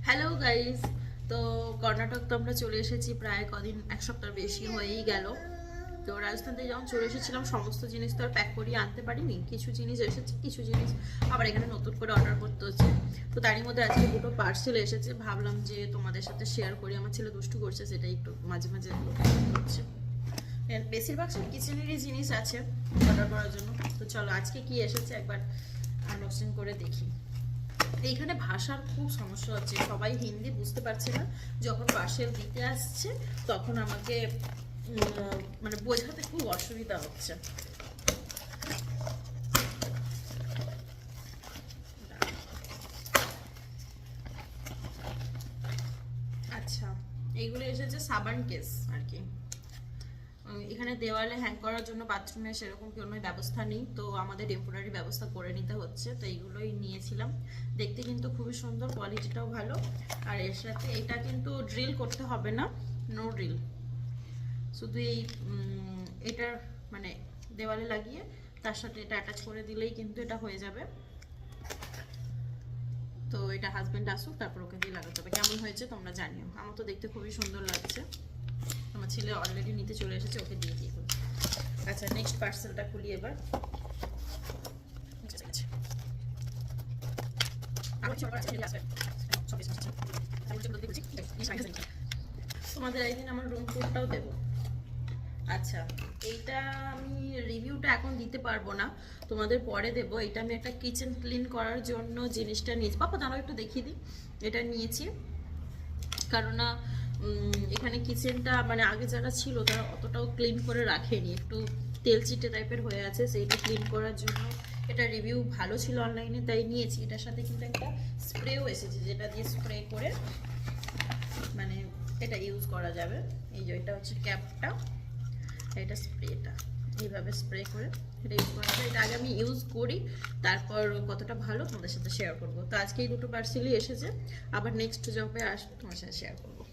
Hello guys. তো কর্ণাটক তো আমরা চলে এসেছি প্রায় কদিন, এক সপ্তাহ বেশি হয়েই গেল। তো রাজস্থান থেকে যখন চলে এসেছিলাম সমস্ত জিনিস তো আর প্যাক করিয়ে আনতে পারিনি, কিছু জিনিস এসেছে, কিছু জিনিস আবার এখানে নতুন করে অর্ডার করতে হচ্ছে। তো তারই মধ্যে আজকে দুটো পার্সেল এসেছে, ভাবলাম যে তোমাদের সাথে শেয়ার করি। আমার ছেলে দুষ্টু করছে, সেটাই একটু মাঝে মাঝে হচ্ছে। বেশিরভাগ সব কিচেনেরই জিনিস আছে অর্ডার করার জন্য। তো চলো আজকে কি এসেছে একবার আনবক্সিং করে দেখি। এইখানে ভাষার খুব সমস্যা হচ্ছে, সবাই হিন্দি বুঝতে পারছে না। যখন পার্সেল দিতে আসছে তখন আমাকে মানে বোঝাতে খুব অসুবিধা হচ্ছে। আচ্ছা, এইগুলো এসেছে সাবান কেস আর কি। এখানে দেওয়ালে হ্যাং করার জন্য বাথরুমে সেরকম কোনো ব্যবস্থা নেই, তো আমাদের টেম্পোরারি ব্যবস্থা করে নিতে হচ্ছে। তো এইগুলোই নিয়েছিলাম। দেখতে কিন্তু খুবই সুন্দর, কোয়ালিটিটাও ভালো। আর এর সাথে এটা কিন্তু ড্রিল করতে হবে না, নো ড্রিল, শুধু এই এটার মানে দেওয়ালে লাগিয়ে তার সাথে এটা অ্যাটাচ করে দিলেই কিন্তু এটা হয়ে যাবে। তো এটা হাজবেন্ড আসুক তারপর ওকে দিয়ে লাগাতে হবে। কেমন হয়েছে তোমরা জানিও। আমার তো দেখতে খুবই সুন্দর লাগছে। আমার ছেলে অলরেডি নিতে চলে এসেছে, ওকে দিয়ে দিয়ে। আচ্ছা, নেক্সট পার্সেলটা খুলি এবার। তোমাদের একদিন আমার রুম টুরটাও দেবো। আচ্ছা, এইটা আমি রিভিউটা এখন দিতে পারবো না, তোমাদের পরে দেবো। এটা আমি একটা কিচেন ক্লিন করার জন্য জিনিসটা নিয়েছি। পাপা দাঁড়াও একটু দেখিয়ে দিই। এটা নিয়েছি কারণ এখানে কিচেনটা মানে আগে যারা ছিল তারা অতটাও ক্লিন করে রাখেনি, একটু তেল চিটে টাইপের হয়ে আছে। সেইটা ক্লিন করার জন্য এটা রিভিউ ভালো ছিল অনলাইনে, তাই নিয়েছি। এটার সাথে কিন্তু একটা স্প্রেও এসেছে, যেটা দিয়ে স্প্রে করে মানে এটা ইউজ করা যাবে। এই যে এটা হচ্ছে ক্যাপটা, এটা স্প্রেটা এইভাবে স্প্রে করে এটা ইউজ করা যায়। এটা আগে আমি ইউজ করি, তারপর কতটা ভালো তোমাদের সাথে শেয়ার করবো। তো আজকে এই দুটো পার্সেলই এসেছে, আবার নেক্সট জবে আসবো তোমার সাথে শেয়ার করবো।